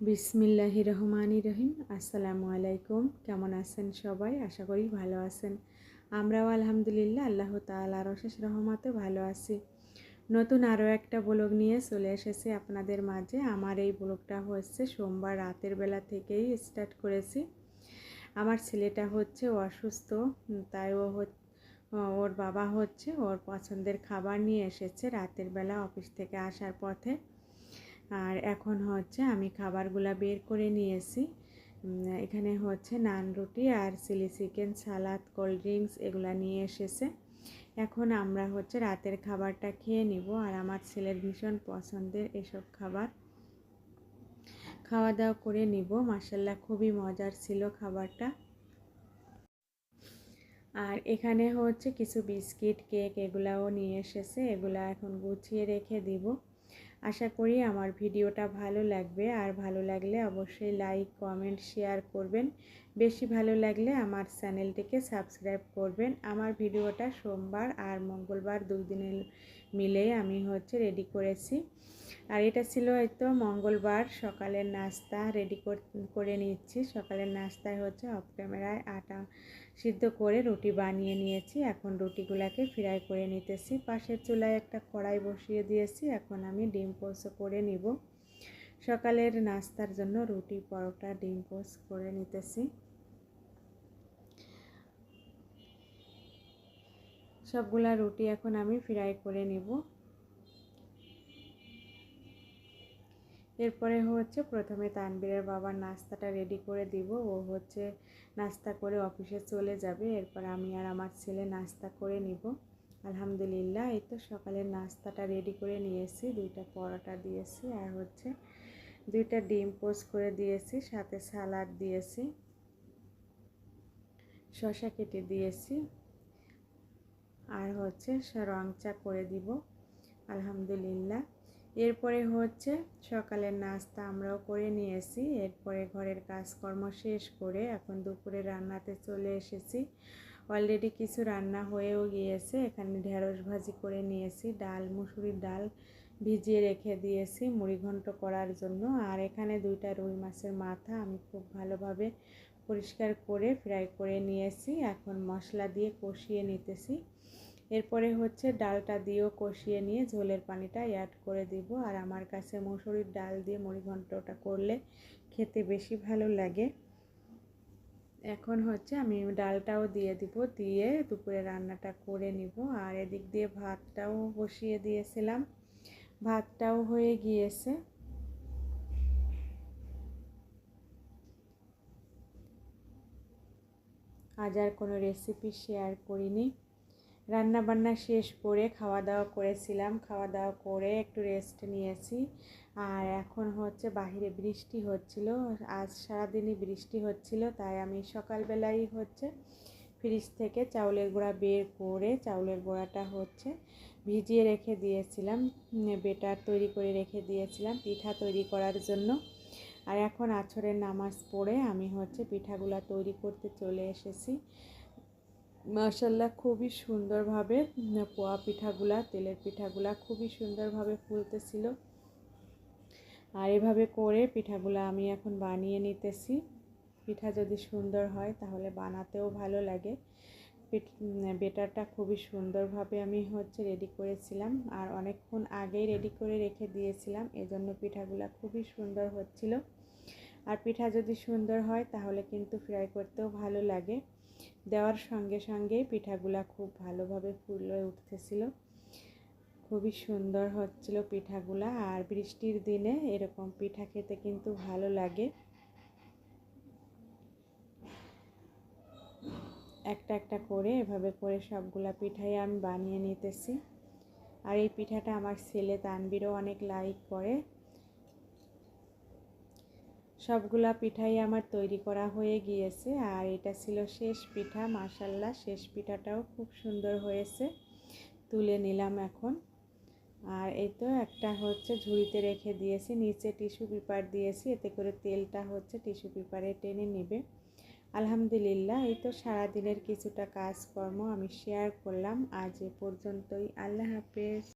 বিসমিল্লাহির রহমানির রহিম। আসসালামু আলাইকুম। কেমন আছেন সবাই? আশা করি ভালো আছেন। আমরাও আলহামদুলিল্লাহ আল্লাহ তাআলার অশেষ রহমতে ভালো আছি। নতুন আরও একটা ব্লগ নিয়ে চলে এসেছি আপনাদের মাঝে। আমার এই ব্লগটা হচ্ছে সোমবার রাতের বেলা থেকেই স্টার্ট করেছি। আমার ছেলেটা হচ্ছে অসুস্থ, তাই ওর বাবা হচ্ছে ওর পছন্দের খাবার নিয়ে এসেছে রাতের বেলা অফিস থেকে আসার পথে। আর এখন হচ্ছে আমি খাবারগুলা বের করে নিয়েছি। এখানে হচ্ছে নান রুটি আর চিলি চিকেন, সালাদ, কোল্ড ড্রিঙ্কস এগুলা নিয়ে এসেছে। এখন আমরা হচ্ছে রাতের খাবারটা খেয়ে নিব। আর আমার ছেলের ভীষণ পছন্দের এসব খাবার, খাওয়া দাওয়া করে নিব। মাশাআল্লাহ খুবই মজার ছিল খাবারটা। আর এখানে হচ্ছে কিছু বিস্কিট, কেক এগুলাও নিয়ে এসেছে। এগুলা এখন গুছিয়ে রেখে দিব। আশা করি আমার ভিডিওটা ভালো লাগবে। আর ভালো লাগলে অবশ্যই লাইক, কমেন্ট, শেয়ার করবেন। বেশি ভালো লাগলে আমার চ্যানেলটিকে সাবস্ক্রাইব করবেন। আমার ভিডিওটা সোমবার আর মঙ্গলবার 2 দিনের মিলে আমি হচ্ছে রেডি করেছি। আর এটা ছিল হয়তো মঙ্গলবার সকালের নাস্তা রেডি করে নিচ্ছি। সকালের নাস্তায় হচ্ছে অফ ক্যামেরায় আটা সিদ্ধ করে রুটি বানিয়ে নিয়েছি। এখন রুটিগুলোকে ফ্রাই করে নিতেছি। পাশের চুলায় একটা কড়াই বসিয়ে দিয়েছি। এখন আমি ডিম পোস্ট করে নিব। সকালের নাস্তার জন্য রুটি, পরোটা, ডিম পোস্ট করে নিতেছি। সবগুলা রুটি এখন আমি ফ্রাই করে নিব। এরপরে হচ্ছে প্রথমে তানবীরের বাবার নাস্তাটা রেডি করে দিব। ও হচ্ছে নাস্তা করে অফিসে চলে যাবে। এরপর আমি আর আমার ছেলে নাস্তা করে নিব। আলহামদুলিল্লাহ এই তো সকালের নাস্তাটা রেডি করে নিয়েছি। 2টা পরোটা দিয়েছি আর হচ্ছে 2টা ডিম পোস্ট করে দিয়েছি, সাথে সালাদ দিয়েছি, শসা কেটে দিয়েছি আর হচ্ছে রং চা করে দিব। আলহামদুলিল্লাহ। এরপরে হচ্ছে সকালের নাস্তা আমরাও করে নিয়েছি। এরপরে ঘরের কাজকর্ম শেষ করে এখন দুপুরে রান্নাতে চলে এসেছি। অলরেডি কিছু রান্না হয়েও গিয়েছে। এখানে ঢেঁড়স ভাজি করে নিয়েছি, ডাল, মুসুরির ডাল ভিজিয়ে রেখে দিয়েছি মুড়ি ঘন্ট করার জন্য। আর এখানে 2টা রুই মাছের মাথা আমি খুব ভালোভাবে পরিষ্কার করে ফ্রাই করে নিয়েছি। এখন মশলা দিয়ে কষিয়ে নিতেছি। এরপরে হচ্ছে ডালটা দিয়েও কষিয়ে নিয়ে ঝোলের পানিটা অ্যাড করে দিব। আর আমার কাছে মসুরির ডাল দিয়ে মুড়ি ঘন্টটা করলে খেতে বেশি ভালো লাগে। এখন হচ্ছে আমি ডালটাও দিয়ে দিব, দিয়ে দুপুরে রান্নাটা করে নিব। আর এদিক দিয়ে ভাতটাও বসিয়ে দিয়েছিলাম, ভাতটাও হয়ে গিয়েছে। আজ আর কোনো রেসিপি শেয়ার করিনি। রান্না বান্না শেষ করে খাওয়া দাওয়া করেছিলাম। খাওয়া দাওয়া করে একটু রেস্ট নিয়েছি। আর এখন হচ্ছে বাহিরে বৃষ্টি হচ্ছিল। আজ সারাদিনই বৃষ্টি হচ্ছিল, তাই আমি সকালবেলাই হচ্ছে ফ্রিজ থেকে চাউলের গুঁড়া বের করে চাউলের গুঁড়াটা হচ্ছে ভিজিয়ে রেখে দিয়েছিলাম। বেটার তৈরি করে রেখে দিয়েছিলাম পিঠা তৈরি করার জন্য। আর এখন আছরের নামাজ পড়ে আমি হচ্ছে পিঠাগুলা তৈরি করতে চলে এসেছি। মাশাআল্লাহ খুবই সুন্দরভাবে পোয়া পিঠাগুলা, তেলের পিঠাগুলা খুবই সুন্দরভাবে ফুলতেছিল। আর এভাবে করে পিঠাগুলা আমি এখন বানিয়ে নিতেছি। পিঠা যদি সুন্দর হয় তাহলে বানাতেও ভালো লাগে। বেটারটা খুবই সুন্দরভাবে আমি হচ্ছে রেডি করেছিলাম। আর অনেকক্ষণ আগেই রেডি করে রেখে দিয়েছিলাম, এজন্য পিঠাগুলা খুবই সুন্দর হচ্ছিল। আর পিঠা যদি সুন্দর হয় তাহলে কিন্তু ফ্রাই করতেও ভালো লাগে। দেওয়ার সঙ্গে সঙ্গেই পিঠাগুলা খুব ভালোভাবে ফুলে উঠতেছিল। খুবই সুন্দর হচ্ছিল পিঠাগুলা। আর বৃষ্টির দিনে এরকম পিঠা খেতে কিন্তু ভালো লাগে। একটা একটা করে এভাবে করে সবগুলা পিঠাই আমি বানিয়ে নিতেছি। আর এই পিঠাটা আমার ছেলে তানবীরও অনেক লাইক করে। সবগুলা পিঠাই আমার তৈরি করা হয়ে গিয়েছে। আর এটা ছিল শেষ পিঠা। মাশাআল্লাহ শেষ পিঠাটাও খুব সুন্দর হয়েছে। তুলে নিলাম এখন। আর এই তো একটা হচ্ছে ঝুড়িতে রেখে দিয়েছি, নিচে টিস্যু পেপার দিয়েছি, এতে করে তেলটা হচ্ছে টিস্যু পেপারে টেনে নেবে। আলহামদুলিল্লাহ এই তো সারাদিনের কিছুটা কাজকর্ম আমি শেয়ার করলাম। আজ এ পর্যন্তই। আল্লাহ হাফেজ।